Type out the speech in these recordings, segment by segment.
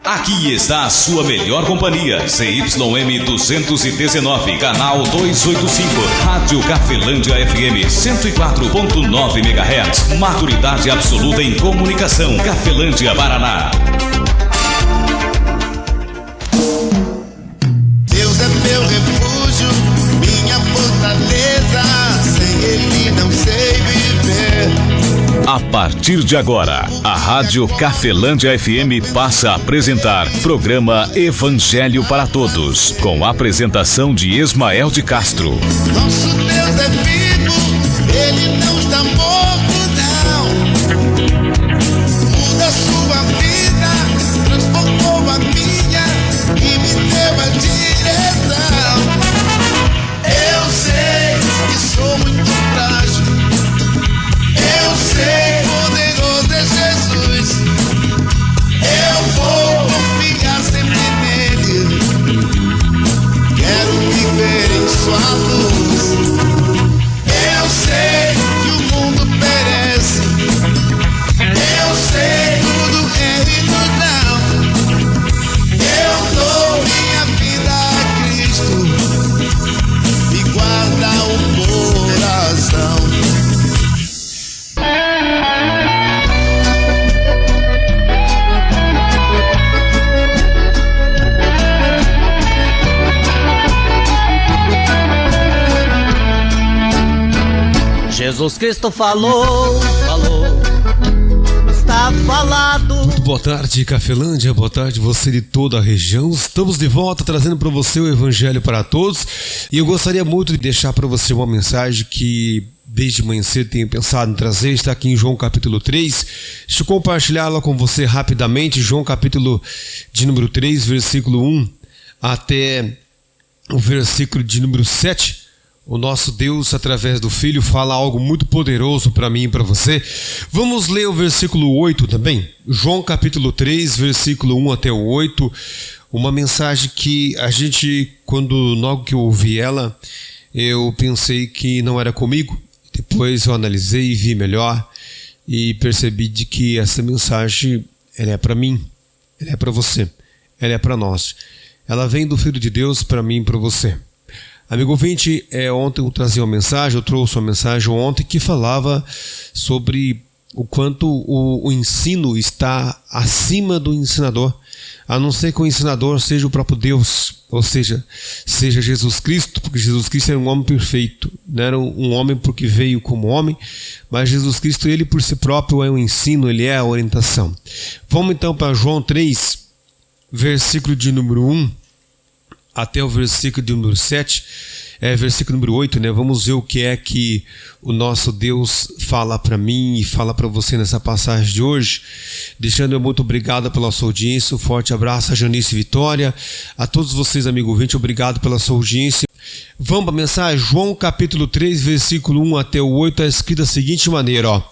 Aqui está a sua melhor companhia, ZYM 219, canal 285, Rádio Cafelândia FM 104.9 MHz, maturidade absoluta em comunicação, Cafelândia, Paraná. Deus é meu refúgio, minha fortaleza, sem Ele não sei viver. A partir de agora, a Rádio Cafelândia FM passa a apresentar programa Evangelho para Todos, com a apresentação de Ismael de Castro. Nosso Deus é vivo, Ele não está morto, não. Muda sua vida, transformou a minha e me deu a direção. Eu sei que sou muito frágil, eu sei, poderoso é Jesus. Eu vou confiar sempre nele. Quero viver em sua luz. Eu sei que o mundo perece. Eu sei tudo é ilusão. Eu dou minha vida a Cristo e guarda o coração. Jesus Cristo falou, está falado. Muito boa tarde, Cafelândia, boa tarde você de toda a região. Estamos de volta trazendo para você o Evangelho para Todos. E eu gostaria muito de deixar para você uma mensagem que desde manhã cedo tenho pensado em trazer. Está aqui em João capítulo 3. Deixa eu compartilhá-la com você rapidamente. João capítulo de número 3, versículo 1 até o versículo de número 7. O nosso Deus, através do Filho, fala algo muito poderoso para mim e para você. Vamos ler o versículo 8 também. João capítulo 3, versículo 1 até o 8. Uma mensagem que a gente, logo que eu ouvi ela, eu pensei que não era comigo. Depois eu analisei e vi melhor e percebi de que essa mensagem ela é para mim, ela é para você, ela é para nós. Ela vem do Filho de Deus para mim e para você. Amigo ouvinte, ontem eu trouxe uma mensagem ontem que falava sobre o quanto o ensino está acima do ensinador, a não ser que o ensinador seja o próprio Deus, ou seja Jesus Cristo, porque Jesus Cristo era um homem perfeito, não era um homem porque veio como homem, mas Jesus Cristo, ele por si próprio é o ensino, ele é a orientação. Vamos então para João 3, versículo de número 1, até o versículo de número 7, versículo número 8, né? Vamos ver o que é que o nosso Deus fala para mim e fala para você nessa passagem de hoje. Deixando eu muito obrigado pela sua audiência, um forte abraço a Janice Vitória, a todos vocês, amigo ouvinte, obrigado pela sua audiência. Vamos para a mensagem, João capítulo 3, versículo 1 até o 8, é escrito da seguinte maneira, ó.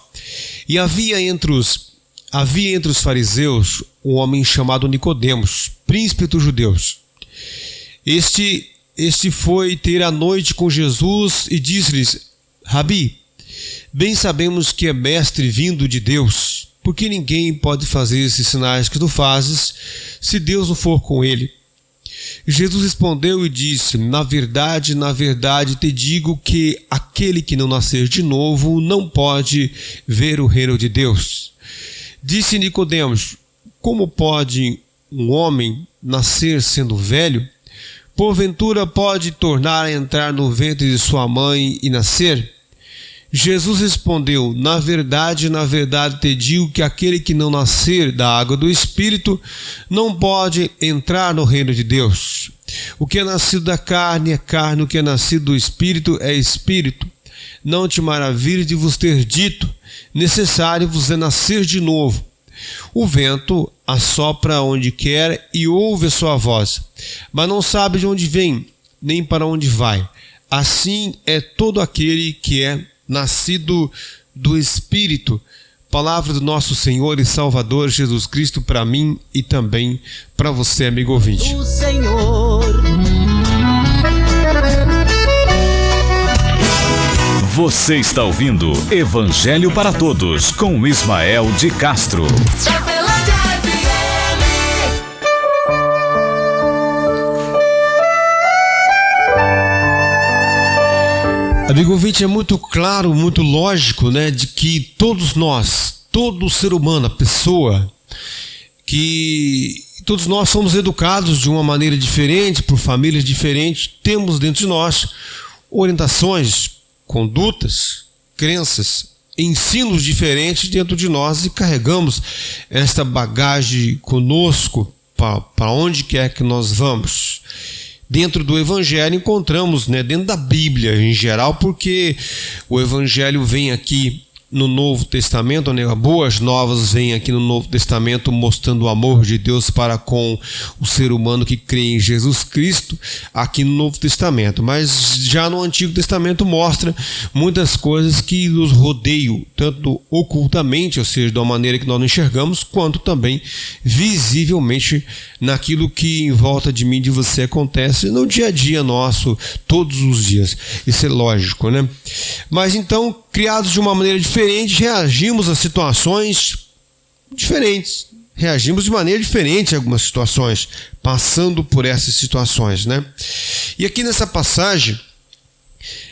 E havia entre os fariseus um homem chamado Nicodemos, príncipe dos judeus. Este foi ter a noite com Jesus e disse-lhes: Rabi, bem sabemos que é mestre vindo de Deus, porque ninguém pode fazer esses sinais que tu fazes, se Deus não for com ele. Jesus respondeu e disse: na verdade, te digo que aquele que não nascer de novo não pode ver o reino de Deus. Disse Nicodemos: como pode um homem nascer sendo velho? Porventura pode tornar a entrar no ventre de sua mãe e nascer? Jesus respondeu: na verdade te digo que aquele que não nascer da água do Espírito não pode entrar no reino de Deus. O que é nascido da carne é carne, o que é nascido do Espírito é Espírito. Não te maravilhes de vos ter dito: necessário vos é nascer de novo. O vento assopra onde quer e ouve a sua voz, mas não sabe de onde vem, nem para onde vai. Assim é todo aquele que é nascido do Espírito. Palavra do nosso Senhor e Salvador Jesus Cristo para mim e também para você, amigo ouvinte. O Senhor. Você está ouvindo Evangelho para Todos com Ismael de Castro. Cafelândia Amigo ouvinte, é muito claro, muito lógico, né, de que todos nós, todo ser humano, a pessoa, que todos nós somos educados de uma maneira diferente, por famílias diferentes, temos dentro de nós orientações, condutas, crenças, ensinos diferentes dentro de nós e carregamos esta bagagem conosco para onde quer que nós vamos. Dentro do Evangelho encontramos, né, dentro da Bíblia em geral, porque o Evangelho vem aqui no Novo Testamento, né, boas novas vêm aqui no Novo Testamento mostrando o amor de Deus para com o ser humano que crê em Jesus Cristo, aqui no Novo Testamento. Mas já no Antigo Testamento mostra muitas coisas que nos rodeiam, tanto ocultamente, ou seja, de uma maneira que nós não enxergamos, quanto também visivelmente naquilo que em volta de mim e de você acontece no dia a dia nosso, todos os dias. Isso é lógico, né? Mas então, criados de uma maneira diferente, reagimos a situações diferentes. Reagimos de maneira diferente a algumas situações, passando por essas situações, né? E aqui nessa passagem,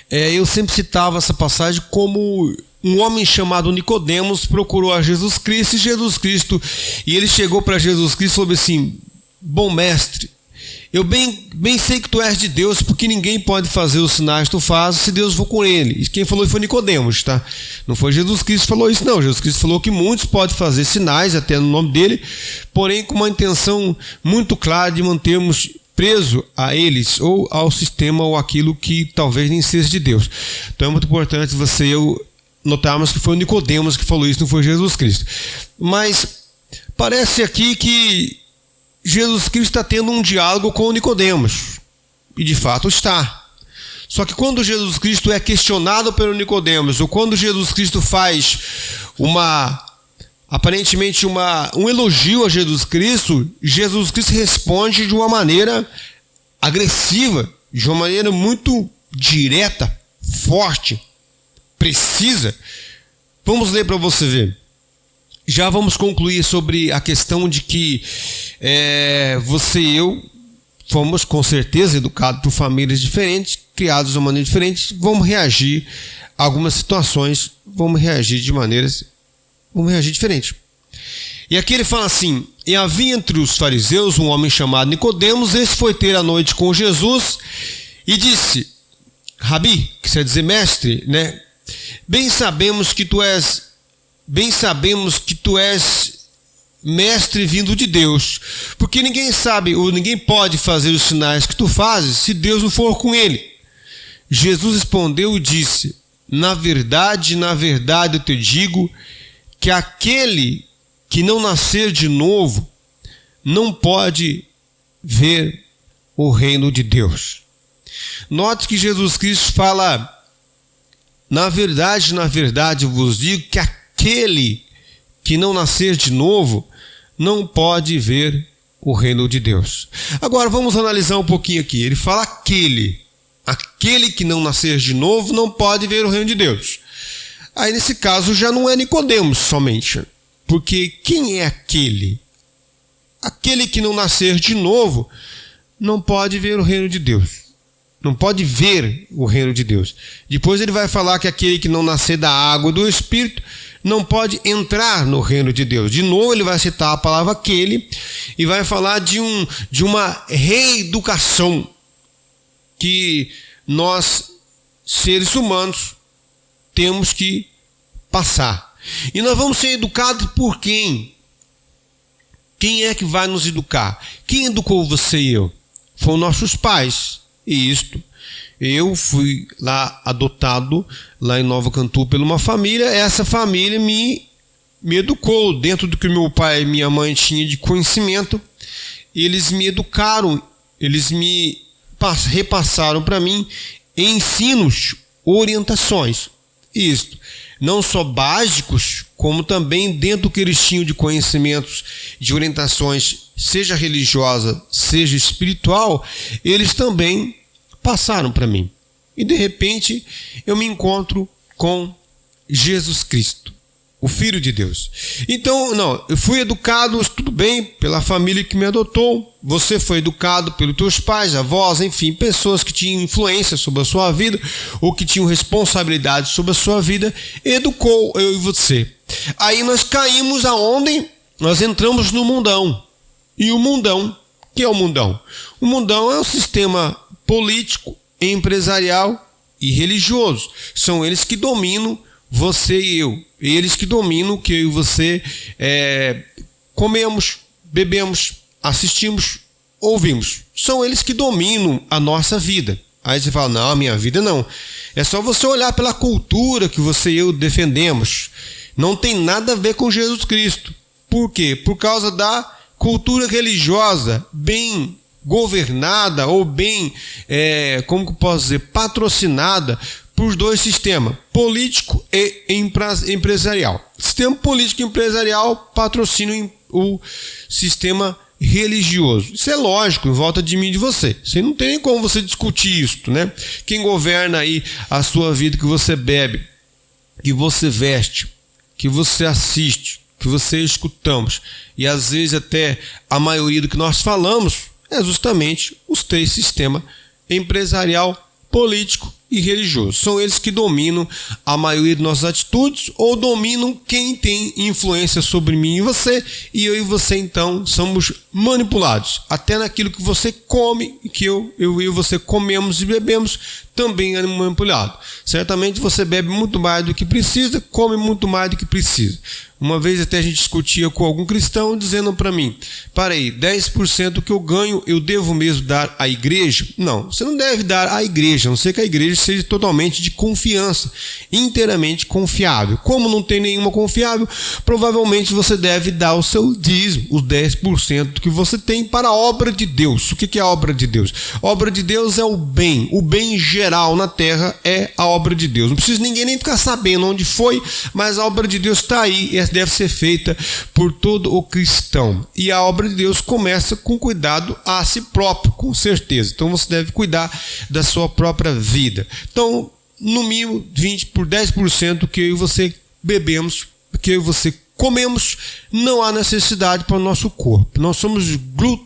eu sempre citava essa passagem como um homem chamado Nicodemos procurou a Jesus Cristo e ele chegou para Jesus Cristo e falou assim: bom mestre, eu bem sei que tu és de Deus, porque ninguém pode fazer os sinais que tu fazes se Deus for com ele. E quem falou foi Nicodemos, tá? Não foi Jesus Cristo que falou isso, não. Jesus Cristo falou que muitos podem fazer sinais, até no nome dele, porém com uma intenção muito clara de mantermos preso a eles, ou ao sistema, ou aquilo que talvez nem seja de Deus. Então é muito importante você e eu notarmos que foi o Nicodemos que falou isso, não foi Jesus Cristo. Mas parece aqui que Jesus Cristo está tendo um diálogo com o Nicodemos, e de fato está. Só que quando Jesus Cristo é questionado pelo Nicodemos, ou quando Jesus Cristo faz aparentemente um elogio a Jesus Cristo responde de uma maneira agressiva, de uma maneira muito direta, forte, precisa. Vamos ler para você ver. Já vamos concluir sobre a questão de que você e eu fomos com certeza educados por famílias diferentes, criados de uma maneira diferente, vamos reagir a algumas situações, vamos reagir diferente. E aqui ele fala assim: e havia entre os fariseus um homem chamado Nicodemos, esse foi ter a noite com Jesus e disse: Rabi, que quer dizer mestre, né? Bem sabemos que tu és mestre vindo de Deus, porque ninguém sabe ou ninguém pode fazer os sinais que tu fazes se Deus não for com ele. Jesus respondeu e disse: na verdade eu te digo que aquele que não nascer de novo não pode ver o reino de Deus. Note que Jesus Cristo fala: na verdade eu vos digo que aquele que não nascer de novo não pode ver o reino de Deus. Agora vamos analisar um pouquinho aqui. Ele fala aquele que não nascer de novo não pode ver o reino de Deus. Aí nesse caso já não é Nicodemos somente, porque quem é aquele? Aquele que não nascer de novo não pode ver o reino de Deus. Não pode ver o reino de Deus. Depois ele vai falar que aquele que não nascer da água e do Espírito não pode entrar no reino de Deus. De novo ele vai citar a palavra aquele e vai falar de uma reeducação que nós, seres humanos, temos que passar. E nós vamos ser educados por quem? Quem é que vai nos educar? Quem educou você e eu? Foram nossos pais. E eu fui lá adotado, lá em Nova Cantu, por uma família. Essa família me educou dentro do que meu pai e minha mãe tinham de conhecimento. Eles me educaram, eles me repassaram para mim ensinos, orientações. Isto, não só básicos, como também dentro do que eles tinham de conhecimentos, de orientações, seja religiosa, seja espiritual, eles também passaram para mim. E de repente eu me encontro com Jesus Cristo. o Filho de Deus. Então, não, eu fui educado, tudo bem, pela família que me adotou. Você foi educado pelos teus pais, avós, enfim, pessoas que tinham influência sobre a sua vida ou que tinham responsabilidade sobre a sua vida, educou eu e você. Aí nós caímos aonde? Nós entramos no mundão. E o mundão, que é o mundão? O mundão é um sistema político, empresarial e religioso. São eles que dominam você e eu. Eles que dominam o que eu e você comemos, bebemos, assistimos, ouvimos. São eles que dominam a nossa vida. Aí você fala, não, a minha vida não. É só você olhar pela cultura que você e eu defendemos. Não tem nada a ver com Jesus Cristo. Por quê? Por causa da cultura religiosa bem governada ou bem, como que eu posso dizer, patrocinada por dois sistemas, político e empresarial. O sistema político e empresarial patrocina o sistema religioso. Isso é lógico, em volta de mim e de você. Você não tem nem como você discutir isso, né? Quem governa aí a sua vida, que você bebe, que você veste, que você assiste, que você escutamos, e às vezes até a maioria do que nós falamos, é justamente os três sistemas empresarial, político e religioso. São eles que dominam a maioria de nossas atitudes ou dominam quem tem influência sobre mim e você, e eu e você então somos manipulados. Até naquilo que você come, que eu e você comemos e bebemos, também é manipulado. Certamente você bebe muito mais do que precisa, come muito mais do que precisa. Uma vez até a gente discutia com algum cristão dizendo para mim, para aí, 10% que eu ganho eu devo mesmo dar à igreja? Não, você não deve dar à igreja, a não ser que a igreja seja totalmente de confiança, inteiramente confiável. Como não tem nenhuma confiável, provavelmente você deve dar o seu dízimo, os 10% que você tem para a obra de Deus. O que é a obra de Deus? A obra de Deus é o bem geral na terra é a obra de Deus. Não precisa ninguém nem ficar sabendo onde foi, mas a obra de Deus está aí e deve ser feita por todo o cristão. E a obra de Deus começa com cuidado a si próprio, com certeza. Então você deve cuidar da sua própria vida. Então, no mínimo 10% que eu e você bebemos, que eu e você comemos, não há necessidade para o nosso corpo. Nós somos glutões,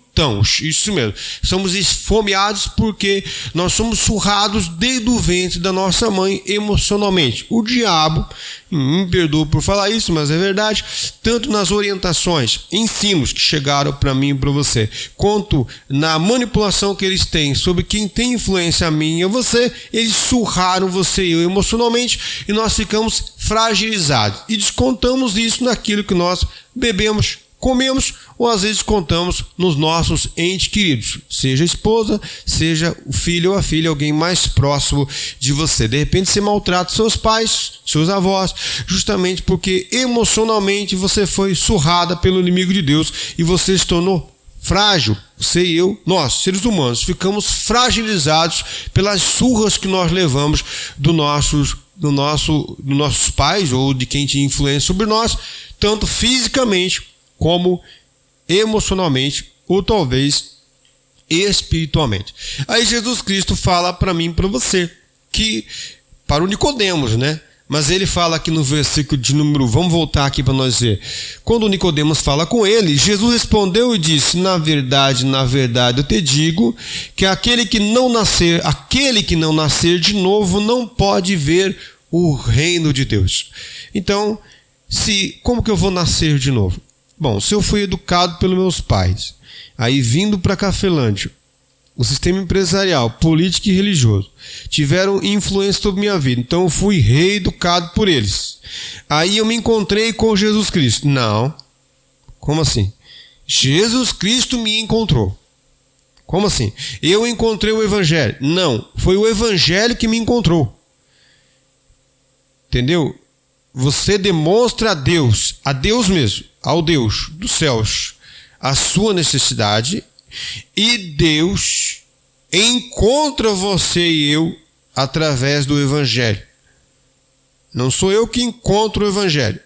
isso mesmo. Somos esfomeados porque nós somos surrados desde o ventre da nossa mãe emocionalmente. O diabo, me perdoa por falar isso, mas é verdade, tanto nas orientações, ensinos que chegaram para mim e para você, quanto na manipulação que eles têm sobre quem tem influência a mim e a você, eles surraram você e eu emocionalmente e nós ficamos fragilizados e descontamos isso naquilo que nós bebemos, comemos ou às vezes contamos nos nossos entes queridos, seja a esposa, seja o filho ou a filha, alguém mais próximo de você. De repente você maltrata seus pais, seus avós, justamente porque emocionalmente você foi surrada pelo inimigo de Deus e você se tornou frágil. Você e eu, nós, seres humanos, ficamos fragilizados pelas surras que nós levamos dos nossos pais ou de quem tinha influência sobre nós, tanto fisicamente como emocionalmente ou talvez espiritualmente. Aí Jesus Cristo fala para mim e para você, que para o Nicodemos, né? Mas ele fala aqui no versículo de número, vamos voltar aqui para nós ver. Quando Nicodemos fala com ele, Jesus respondeu e disse: na verdade, eu te digo que aquele que não nascer de novo não pode ver o reino de Deus. Então, como que eu vou nascer de novo? Bom, se eu fui educado pelos meus pais, aí vindo para Cafelândia, o sistema empresarial, político e religioso tiveram influência sobre minha vida, então eu fui reeducado por eles. Aí eu me encontrei com Jesus Cristo. Não, como assim? Jesus Cristo me encontrou. Como assim? Eu encontrei o Evangelho. Não, foi o Evangelho que me encontrou. Entendeu? Você demonstra a Deus mesmo, ao Deus dos céus, a sua necessidade, e Deus encontra você e eu através do Evangelho. Não sou eu que encontro o Evangelho.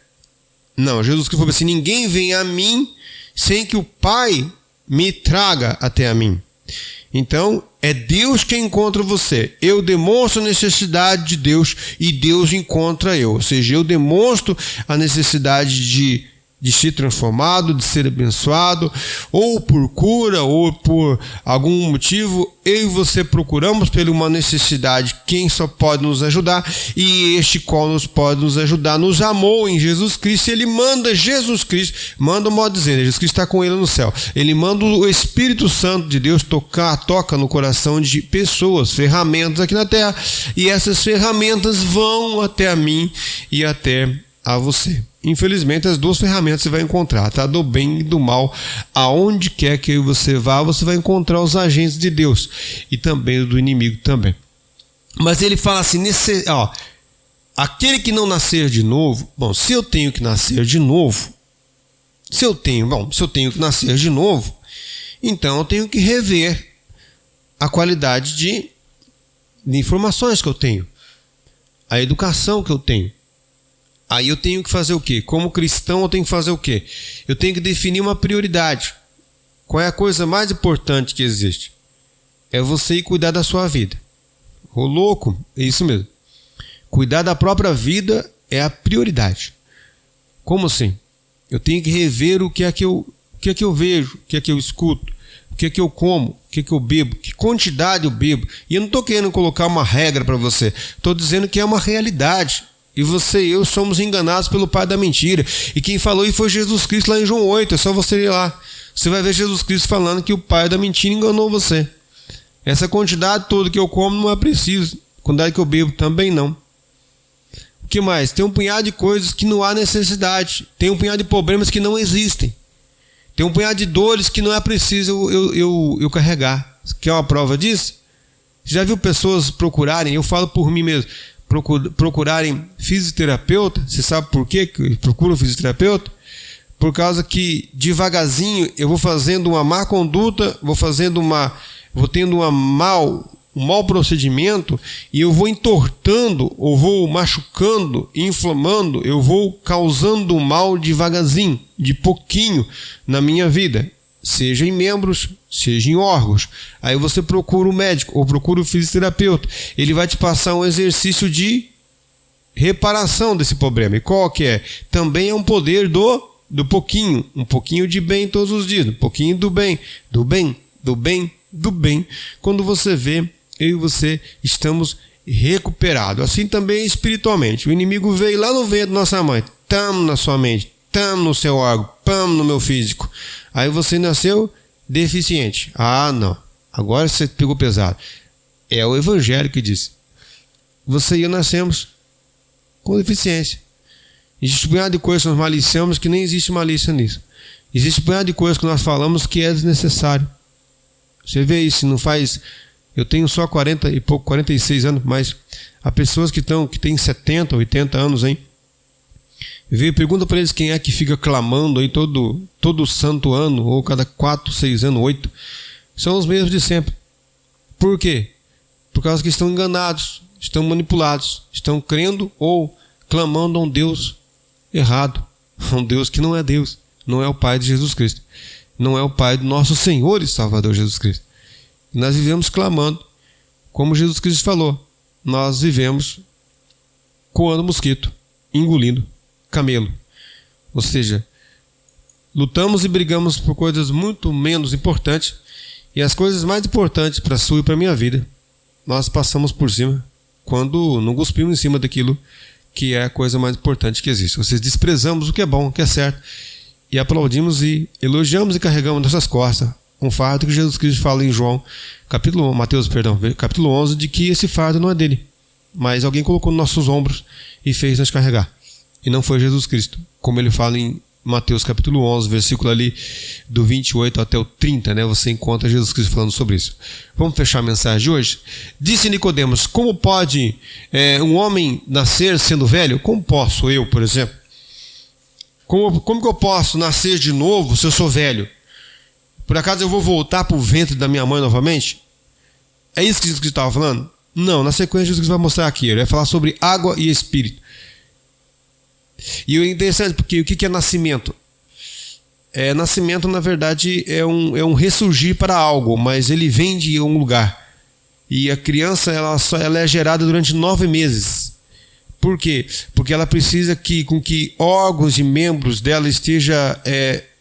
Não, Jesus Cristo falou assim: ninguém vem a mim sem que o Pai me traga até a mim. Então, É Deus que encontra você. Eu demonstro a necessidade de Deus e Deus encontra eu. Ou seja, eu demonstro a necessidade de ser transformado, de ser abençoado, ou por cura, ou por algum motivo, eu e você procuramos por uma necessidade. Quem só pode nos ajudar, e este qual nos pode nos ajudar, nos amou em Jesus Cristo. Ele manda Jesus Cristo, manda o modo de dizer, Jesus Cristo está com ele no céu. Ele manda o Espírito Santo de Deus toca no coração de pessoas, ferramentas aqui na terra, e essas ferramentas vão até a mim e até a você. Infelizmente, as duas ferramentas você vai encontrar, tá? Do bem e do mal. Aonde quer que você vá, você vai encontrar os agentes de Deus e também do inimigo também. Mas ele fala assim, aquele que não nascer de novo, se eu tenho que nascer de novo, se eu tenho que nascer de novo, então eu tenho que rever a qualidade de informações que eu tenho, a educação que eu tenho. Aí eu tenho que fazer o quê? Como cristão eu tenho que fazer o quê? Eu tenho que definir uma prioridade. Qual é a coisa mais importante que existe? É você ir cuidar da sua vida. Ô louco, é isso mesmo. Cuidar da própria vida é a prioridade. Como assim? Eu tenho que rever o que é que eu vejo, o que é que eu escuto, o que é que eu como, o que é que eu bebo, que quantidade eu bebo. E eu não estou querendo colocar uma regra para você. Estou dizendo que é uma realidade. E você e eu somos enganados pelo pai da mentira. E quem falou isso foi Jesus Cristo lá em João 8. É só você ir lá. Você vai ver Jesus Cristo falando que o pai da mentira enganou você. Essa quantidade toda que eu como não é preciso. A quantidade que eu bebo também não. O que mais? Tem um punhado de coisas que não há necessidade. Tem um punhado de problemas que não existem. Tem um punhado de dores que não é preciso eu carregar. Quer uma prova disso? Já viu pessoas procurarem? Eu falo por mim mesmo. Procurarem fisioterapeuta. Você sabe por quê que procuram fisioterapeuta? Por causa que devagarzinho eu vou fazendo uma má conduta, vou tendo um mau procedimento, e eu vou entortando, ou vou machucando, inflamando, eu vou causando um mal devagarzinho, de pouquinho na minha vida, seja em membros, seja em órgãos. Aí você procura o médico ou procura o fisioterapeuta. Ele vai te passar um exercício de reparação desse problema. E qual que é? Também é um poder do pouquinho. Um pouquinho de bem todos os dias. Um pouquinho do bem. Do bem, do bem, do bem. Quando você vê, eu e você estamos recuperados. Assim também espiritualmente. O inimigo veio lá no ventre da nossa mãe. Tamo na sua mente. Tamo no seu órgão. Tamo no meu físico. Aí você nasceu deficiente. Ah, não. Agora você pegou pesado. É o Evangelho que diz. Você e eu nascemos com deficiência. Existe um punhado de coisas que nós maliciamos que nem existe malícia nisso. Existe um punhado de coisas que nós falamos que é desnecessário. Você vê isso, não faz... Eu tenho só 46 anos, mas há pessoas que têm 70, 80 anos, hein? Pergunta para eles quem é que fica clamando aí todo santo ano, ou cada 4, 6 anos, 8. São os mesmos de sempre. Por quê? Por causa que estão enganados, estão manipulados, estão crendo ou clamando a um Deus errado. A um Deus que não é Deus, não é o Pai de Jesus Cristo. Não é o Pai do nosso Senhor e Salvador Jesus Cristo. E nós vivemos clamando, como Jesus Cristo falou. Nós vivemos coando mosquito, engolindo camelo. Ou seja, lutamos e brigamos por coisas muito menos importantes, e as coisas mais importantes para a sua e para a minha vida nós passamos por cima quando não cuspimos em cima daquilo que é a coisa mais importante que existe. Ou seja, desprezamos o que é bom, o que é certo, e aplaudimos e elogiamos e carregamos nessas costas um fardo que Jesus Cristo fala em Mateus, capítulo 11, de que esse fardo não é dele, mas alguém colocou nos nossos ombros e fez nós carregar. E não foi Jesus Cristo, como ele fala em Mateus capítulo 11, versículo ali do 28 até o 30, né? Você encontra Jesus Cristo falando sobre isso. Vamos fechar a mensagem de hoje? Disse Nicodemos: como pode um homem nascer sendo velho? Como posso eu, por exemplo? Como que eu posso nascer de novo se eu sou velho? Por acaso eu vou voltar para o ventre da minha mãe novamente? É isso que Jesus Cristo estava falando? Não, na sequência Jesus Cristo vai mostrar aqui. Ele vai falar sobre água e espírito. E o interessante, porque o que é nascimento? Nascimento, na verdade, é um ressurgir para algo, mas ele vem de um lugar. E a criança ela é gerada durante 9 meses. Por quê? Porque ela precisa com que órgãos e membros dela esteja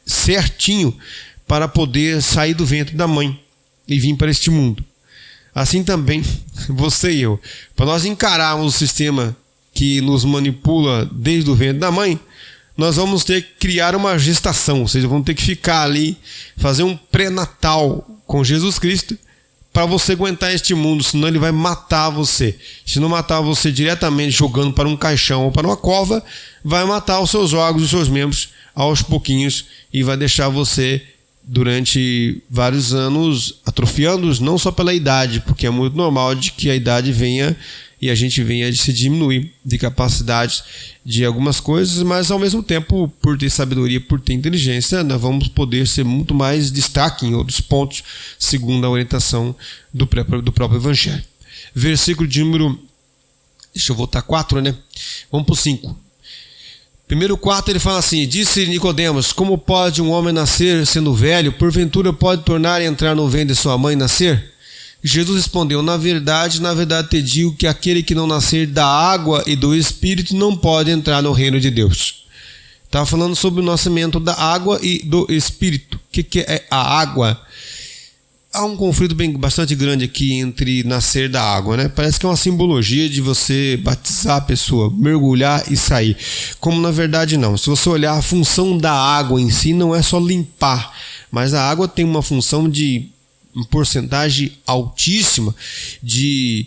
certinho para poder sair do ventre da mãe e vir para este mundo. Assim também, você e eu. Para nós encararmos o sistema que nos manipula desde o ventre da mãe, nós vamos ter que criar uma gestação, ou seja, vamos ter que ficar ali, fazer um pré-natal com Jesus Cristo, para você aguentar este mundo, senão ele vai matar você. Se não matar você diretamente jogando para um caixão ou para uma cova, vai matar os seus órgãos, os seus membros aos pouquinhos e vai deixar você durante vários anos atrofiando-os, não só pela idade, porque é muito normal de que a idade venha e a gente venha de se diminuir de capacidade de algumas coisas, mas ao mesmo tempo, por ter sabedoria, por ter inteligência, nós vamos poder ser muito mais destaque em outros pontos, segundo a orientação do próprio Evangelho. Versículo de número, deixa eu voltar 4, né? Vamos para o 5. Primeiro 4 ele fala assim: disse Nicodemos, como pode um homem nascer sendo velho? Porventura pode tornar a entrar no ventre de sua mãe e nascer? Jesus respondeu: na verdade te digo que aquele que não nascer da água e do Espírito não pode entrar no reino de Deus. Estava falando sobre o nascimento da água e do Espírito. O que é a água? Há um conflito bastante grande aqui entre nascer da água, né? Parece que é uma simbologia de você batizar a pessoa, mergulhar e sair. Como na verdade não. Se você olhar a função da água em si, não é só limpar, mas a água tem uma função de uma porcentagem altíssima de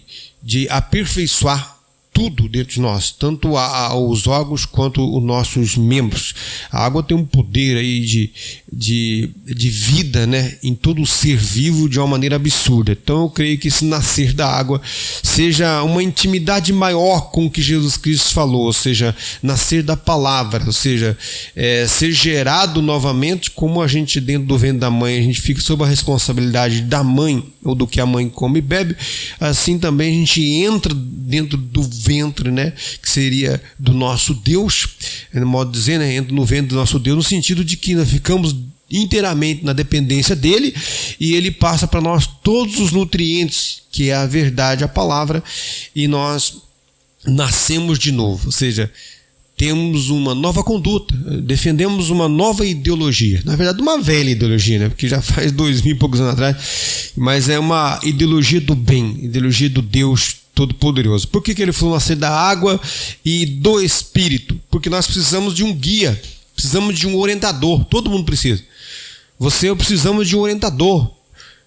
aperfeiçoar tudo dentro de nós, tanto os órgãos quanto os nossos membros. A água tem um poder aí de vida, né, em todo o ser vivo de uma maneira absurda. Então eu creio que esse nascer da água seja uma intimidade maior com o que Jesus Cristo falou, ou seja, nascer da palavra, ou seja, ser gerado novamente, como a gente dentro do ventre da mãe, a gente fica sob a responsabilidade da mãe, ou do que a mãe come e bebe, assim também a gente entra dentro do ventre, né, que seria do nosso Deus, no modo de dizer, né, entra no ventre do nosso Deus, no sentido de que nós ficamos inteiramente na dependência dele e ele passa para nós todos os nutrientes, que é a verdade, a palavra, e nós nascemos de novo, ou seja, temos uma nova conduta, defendemos uma nova ideologia, na verdade uma velha ideologia, né? Porque já faz 2000 e poucos anos atrás, mas é uma ideologia do bem, ideologia do Deus Todo-Poderoso. Por que ele falou nascer da água e do Espírito? Porque nós precisamos de um guia, precisamos de um orientador, todo mundo precisa. Eu precisamos de um orientador,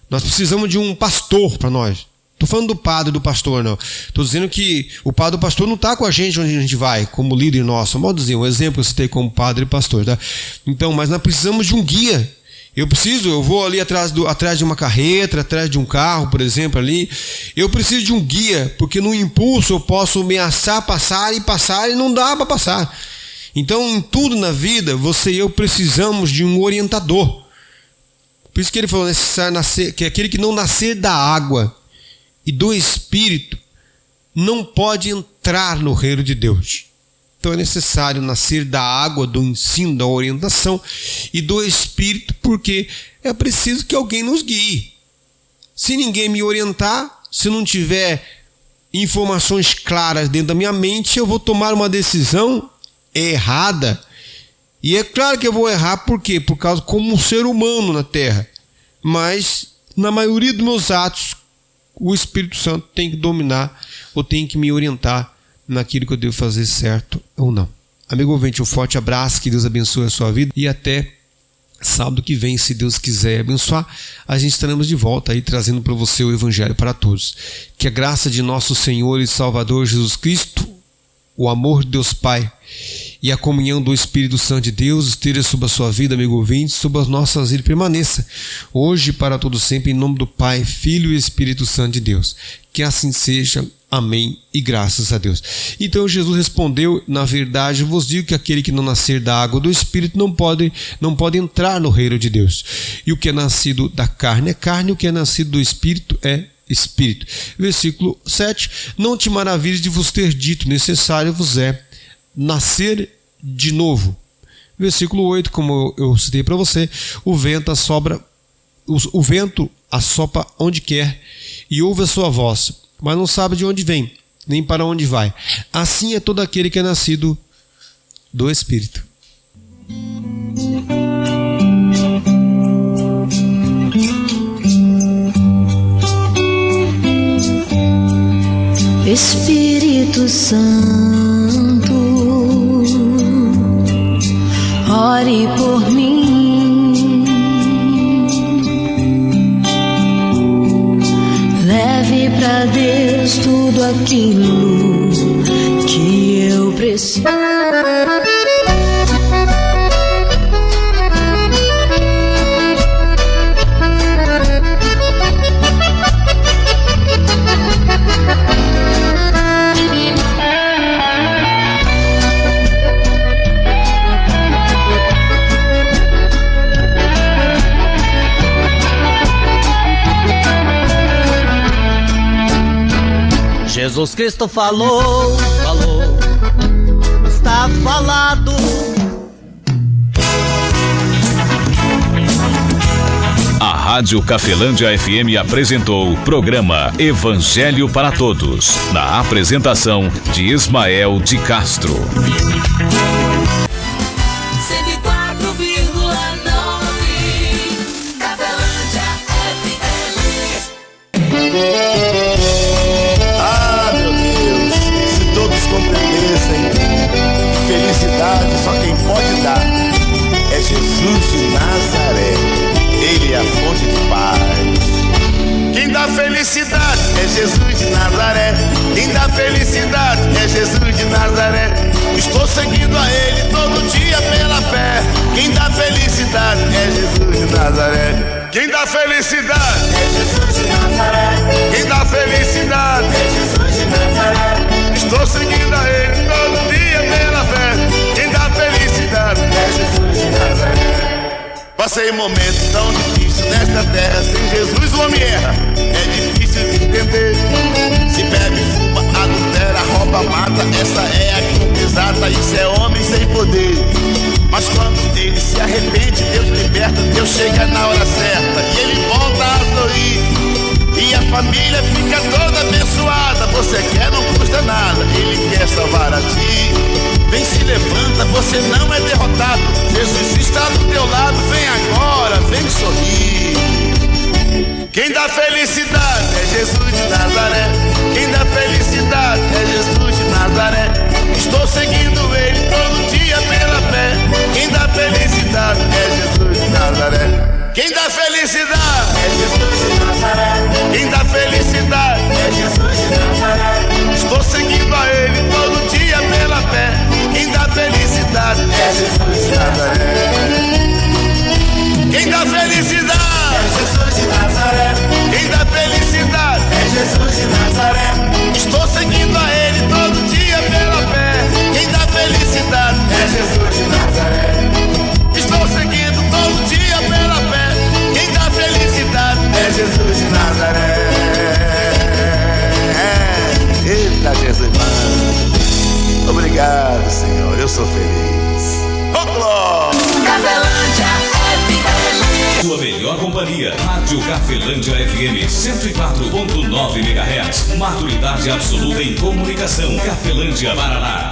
nós precisamos de um pastor para nós. Estou falando do padre e do pastor, não. Estou dizendo que o padre e o pastor não está com a gente onde a gente vai, como líder nosso. Modo dizer, um exemplo que eu citei como padre e pastor, tá? Então, mas nós precisamos de um guia. Eu vou ali atrás de uma carreta, atrás de um carro, por exemplo, ali. Eu preciso de um guia, porque no impulso eu posso ameaçar passar e não dá para passar. Então, em tudo na vida, você e eu precisamos de um orientador. Por isso que ele falou necessário nascer, que aquele que não nascer da água e do Espírito não pode entrar no reino de Deus. Então é necessário nascer da água, do ensino, da orientação e do Espírito, porque é preciso que alguém nos guie. Se ninguém me orientar, se não tiver informações claras dentro da minha mente, eu vou tomar uma decisão errada. E é claro que eu vou errar, por quê? Por causa como um ser humano na Terra. Mas na maioria dos meus atos, o Espírito Santo tem que dominar ou tem que me orientar naquilo que eu devo fazer certo ou não. Amigo ouvinte, um forte abraço, que Deus abençoe a sua vida e até sábado que vem, se Deus quiser abençoar, a gente estaremos de volta aí trazendo para você o Evangelho para todos. Que a graça de nosso Senhor e Salvador Jesus Cristo, o amor de Deus Pai e a comunhão do Espírito Santo de Deus esteja sobre a sua vida, amigo ouvinte, sobre as nossas vidas, permaneça hoje para todo sempre, em nome do Pai, Filho e Espírito Santo de Deus. Que assim seja. Amém e graças a Deus. Então Jesus respondeu: na verdade vos digo que aquele que não nascer da água do Espírito não pode entrar no reino de Deus. E o que é nascido da carne é carne, o que é nascido do Espírito é Espírito. Versículo 7. Não te maravilhes de vos ter dito, necessário vos é nascer de novo. Versículo 8, como eu citei para você, o vento assopra onde quer e ouve a sua voz, mas não sabe de onde vem, nem para onde vai. Assim é todo aquele que é nascido do Espírito. Espírito Santo, ore por mim, leve pra Deus tudo aquilo que eu preciso. Jesus Cristo falou, está falado. A Rádio Cafelândia FM apresentou o programa Evangelho para Todos, na apresentação de Ismael de Castro. 104,9 Cafelândia compreendessem que felicidade só quem pode dar é Jesus de Nazaré. Ele é a fonte de paz. Quem dá felicidade é Jesus de Nazaré. Quem dá felicidade é Jesus de Nazaré. Estou seguindo a Ele todo dia pela fé. Quem dá felicidade é Jesus de Nazaré. Quem dá felicidade é Jesus de Nazaré. Quem dá felicidade é Jesus de Nazaré. Estou seguindo a Ele todo dia pela fé. Quem dá felicidade é Jesus de Nazaré. Passei um momento tão difícil nesta terra. Sem Jesus o homem erra, é difícil de entender. Se bebe, fuma, adultera, rouba, mata. Essa é a quinta exata, isso é homem sem poder. Mas quando ele se arrepende, Deus liberta. Deus chega na hora certa e ele volta a sorrir. E a família fica toda abençoada. Você quer, não custa nada, Ele quer salvar a ti. Vem, se levanta, você não é derrotado. Jesus está do teu lado, vem agora, vem sorrir. Quem dá felicidade é Jesus de Nazaré. Quem dá felicidade é Jesus de Nazaré. Estou seguindo Ele todo dia pela fé. Quem dá felicidade é Jesus de Nazaré. Quem dá felicidade é Jesus de Nazaré. Quem dá felicidade é Jesus de Nazaré. Estou seguindo a Ele todo dia pela fé. Quem dá felicidade é Jesus de Nazaré. Quem dá felicidade é Jesus de Nazaré. Quem dá felicidade é Jesus de Nazaré. Estou seguindo a Ele todo dia pela fé. Quem dá felicidade é Jesus de Nazaré. Estou seguindo todo dia pela fé. Quem dá felicidade é Jesus de Nazaré. Eita, Jesus, mano. Obrigado, Senhor, eu sou feliz. Oh, glória! Cafelândia FM. Sua melhor companhia, Rádio Cafelândia FM 104.9 MHz. Maturidade absoluta em comunicação. Cafelândia, Paraná.